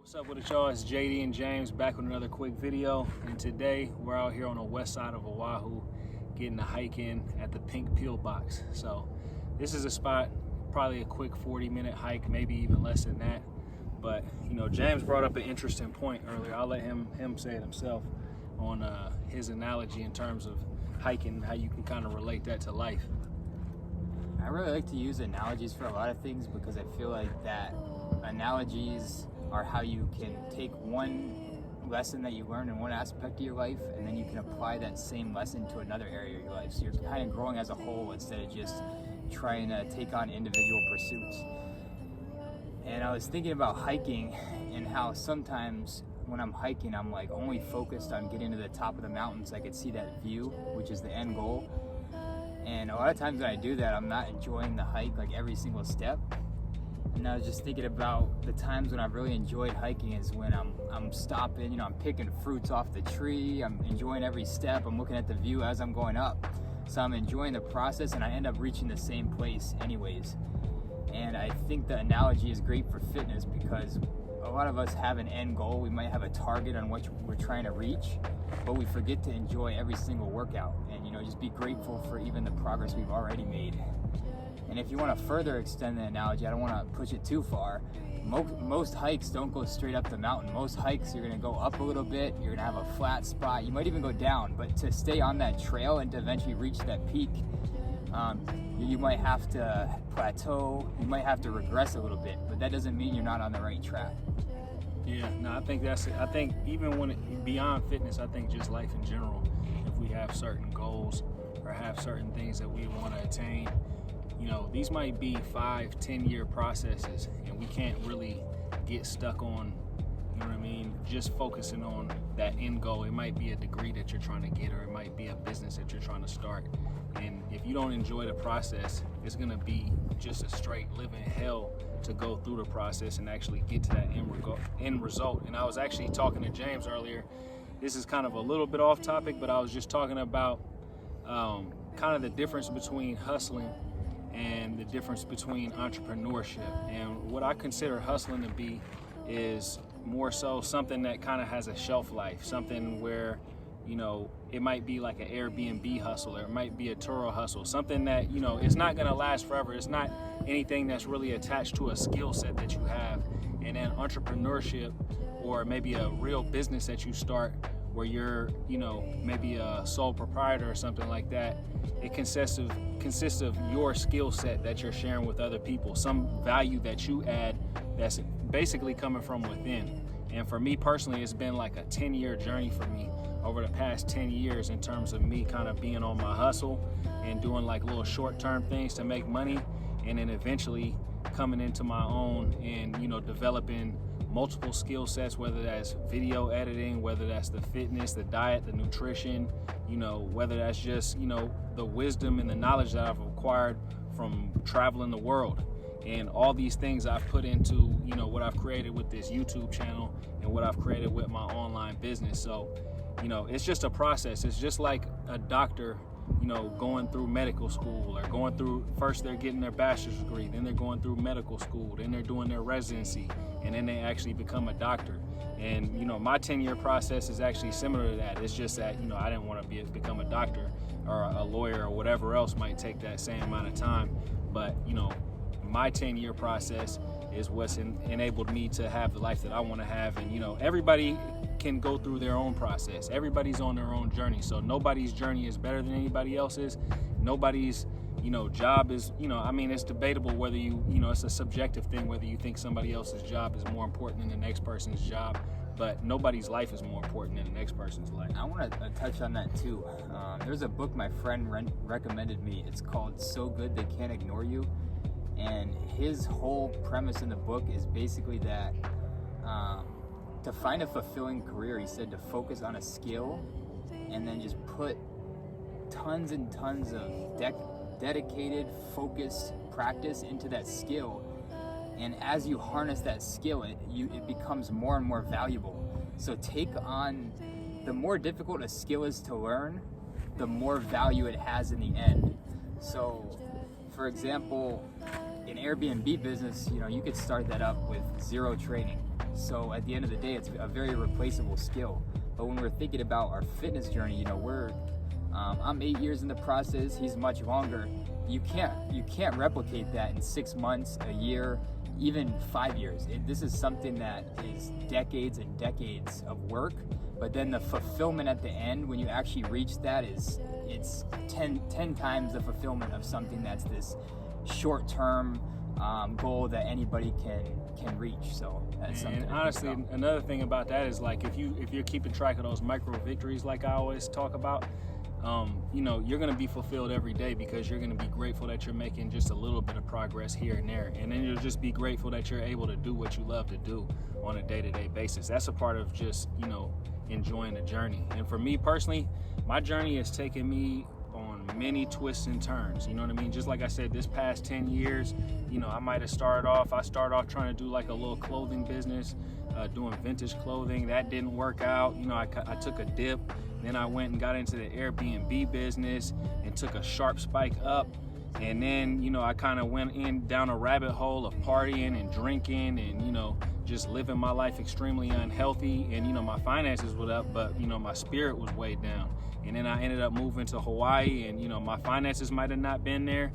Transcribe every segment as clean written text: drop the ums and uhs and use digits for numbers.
What's up with it, y'all? It's JD and James back with another quick video, and today we're out here on the west side of Oahu getting a hike in at the Pink Peel Box. So this is a spot, probably a quick 40-minute hike, maybe even less than that. But you know, James brought up an interesting point earlier. I'll let him say it himself on his analogy in terms of hiking, how you can kind of relate that to life. I really like to use analogies for a lot of things because I feel like that analogies are how you can take one lesson that you learn in one aspect of your life and then you can apply that same lesson to another area of your life. So you're kind of growing as a whole instead of just trying to take on individual pursuits. And I was thinking about hiking and how sometimes when I'm hiking, I'm like only focused on getting to the top of the mountain so I could see that view, which is the end goal. And a lot of times when I do that, I'm not enjoying the hike, like every single step. And I was just thinking about the times when I've really enjoyed hiking is when I'm stopping, you know, I'm picking fruits off the tree, I'm enjoying every step, I'm looking at the view as I'm going up. So I'm enjoying the process and I end up reaching the same place anyways. And I think the analogy is great for fitness because a lot of us have an end goal. We might have a target on which we're trying to reach, but we forget to enjoy every single workout and, you know, just be grateful for even the progress we've already made. And if you want to further extend the analogy, I don't want to push it too far. Most hikes don't go straight up the mountain. Most hikes, you're going to go up a little bit, you're going to have a flat spot, you might even go down, but to stay on that trail and to eventually reach that peak, you might have to plateau, you might have to regress a little bit, but that doesn't mean you're not on the right track. Yeah, no, I think even when beyond fitness, I think just life in general, if we have certain goals or have certain things that we want to attain, you know, these might be 5-10 year processes, and we can't really get stuck on, you know what I mean, just focusing on that end goal. It might be a degree that you're trying to get, or it might be a business that you're trying to start. And if you don't enjoy the process, it's gonna be just a straight living hell to go through the process and actually get to that end result. And I was actually talking to James earlier. This is kind of a little bit off topic, but I was just talking about kind of the difference between hustling and the difference between entrepreneurship. And what I consider hustling to be is more so something that kind of has a shelf life, something where, you know, it might be like an Airbnb hustle, or it might be a Turo hustle, something that, you know, it's not gonna last forever. It's not anything that's really attached to a skill set that you have. And then entrepreneurship, or maybe a real business that you start where you're, you know, maybe a sole proprietor or something like that, it consists of your skill set that you're sharing with other people, some value that you add that's basically coming from within. And for me personally, it's been like a 10-year journey for me over the past 10 years in terms of me kind of being on my hustle and doing like little short-term things to make money, and then eventually coming into my own and, you know, developing multiple skill sets, whether that's video editing, whether that's the fitness, the diet, the nutrition, you know, whether that's just, you know, the wisdom and the knowledge that I've acquired from traveling the world. And all these things I've put into, you know, what I've created with this YouTube channel and what I've created with my online business. So, you know, it's just a process. It's just like a doctor, you know, going through medical school, or going through, first they're getting their bachelor's degree, then they're going through medical school, then they're doing their residency, and then they actually become a doctor. And, you know, my 10-year process is actually similar to that. It's just that, you know, I didn't want to become a doctor or a lawyer or whatever else might take that same amount of time. But, you know, my 10-year process is what's enabled me to have the life that I want to have. And, you know, everybody can go through their own process. Everybody's on their own journey. So nobody's journey is better than anybody else's. Nobody's, you know, job is, you know, I mean, it's debatable whether you know, it's a subjective thing, whether you think somebody else's job is more important than the next person's job, but nobody's life is more important than the next person's life. I want to touch on that too. There's a book my friend recommended me. It's called So Good They Can't Ignore You. And his whole premise in the book is basically that to find a fulfilling career, he said to focus on a skill and then just put tons and tons of dedicated, focused practice into that skill. And as you harness that skill, it becomes more and more valuable. So take on, the more difficult a skill is to learn, the more value it has in the end. So, for example, in Airbnb business, you know, you could start that up with zero training. So at the end of the day, it's a very replaceable skill. But when we're thinking about our fitness journey, you know, I'm 8 years in the process, he's much longer. You can't replicate that in 6 months, a year, even 5 years. This is something that is decades and decades of work, but then the fulfillment at the end, when you actually reach that, it's 10 times the fulfillment of something that's this short-term goal that anybody can reach. So that's something. And honestly, another thing about that is, like, if you're keeping track of those micro victories, like I always talk about, you know, you're going to be fulfilled every day, because you're going to be grateful that you're making just a little bit of progress here and there. And then you'll just be grateful that you're able to do what you love to do on a day-to-day basis. That's a part of just, you know, enjoying the journey. And for me personally, my journey has taken me on many twists and turns. You know what I mean? Just like I said, this past 10 years, you know, I started off trying to do like a little clothing business, doing vintage clothing. That didn't work out. You know, I took a dip. Then I went and got into the Airbnb business and took a sharp spike up. And then, you know, I kind of went down a rabbit hole of partying and drinking and, you know, just living my life extremely unhealthy. And, you know, my finances were up, but, you know, my spirit was weighed down. And then I ended up moving to Hawaii, and, you know, my finances might have not been there,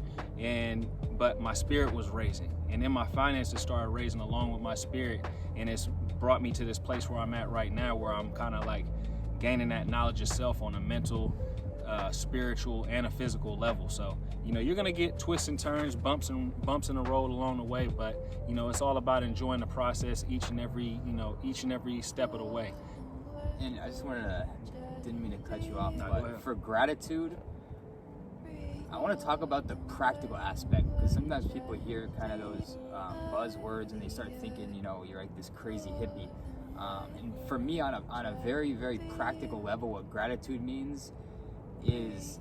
but my spirit was raising. And then my finances started raising along with my spirit. And it's brought me to this place where I'm at right now, where I'm kind of like gaining that knowledge of self on a mental, spiritual, and a physical level. So, you know, you're gonna get twists and turns, bumps in the road along the way, but, you know, it's all about enjoying the process each and every step of the way. And I just didn't mean to cut you off, No, but for gratitude, I want to talk about the practical aspect, because sometimes people hear kind of those buzzwords and they start thinking, you know, you're like this crazy hippie. And for me, on a very, very practical level, what gratitude means is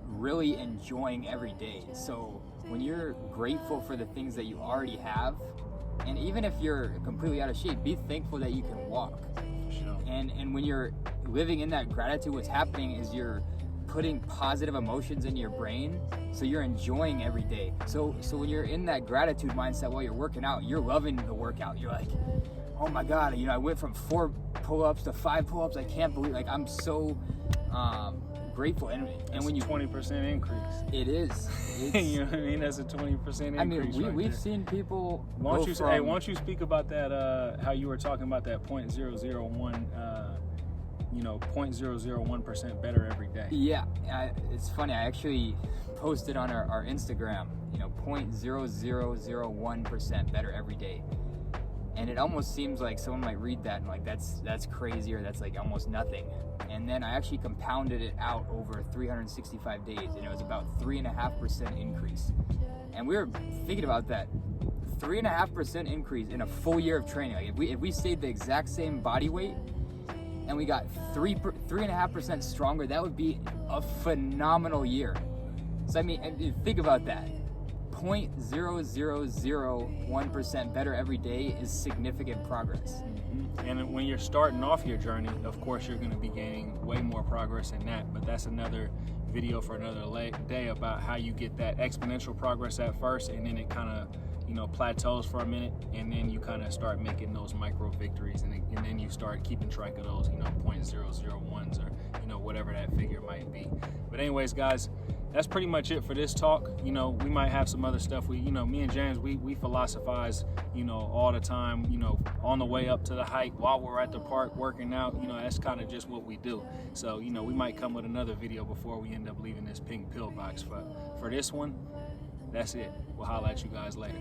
really enjoying every day. So when you're grateful for the things that you already have, and even if you're completely out of shape, be thankful that you can walk. Sure. And when you're living in that gratitude, what's happening is you're putting positive emotions into your brain, so you're enjoying every day. So when you're in that gratitude mindset while you're working out, you're loving the workout. You're like, oh my God, you know, I went from 4 pull-ups to 5 pull-ups. I can't believe, like, I'm so grateful. And when you 20% increase. It is. You know what I mean? That's a 20% increase. I mean, we've seen people. Why don't you speak about that? How you were talking about that 0.001. You know, 0.001% better every day. Yeah, it's funny. I actually posted on our Instagram, you know, 0.0001% better every day. And it almost seems like someone might read that and like, that's crazy, or that's like almost nothing. And then I actually compounded it out over 365 days, and it was about 3.5% increase. And we were thinking about that 3.5% increase in a full year of training. Like if we stayed the exact same body weight and we got 3.5% stronger, that would be a phenomenal year. So I mean, think about that. 0.0001% better every day is significant progress. Mm-hmm. And when you're starting off your journey, of course, you're going to be gaining way more progress than that. But that's another video for another day about how you get that exponential progress at first, and then it kind of, you know, plateaus for a minute, and then you kind of start making those micro victories, and then you start keeping track of those, you know, 0.001s, or, you know, whatever that figure might be. But anyways, guys, that's pretty much it for this talk. You know, we might have some other stuff. Me and James, we philosophize, you know, all the time, you know, on the way up to the hike, while we're at the park working out. You know, that's kind of just what we do. So, you know, we might come with another video before we end up leaving this pink pill box. For this one, that's it. We'll holler at you guys later.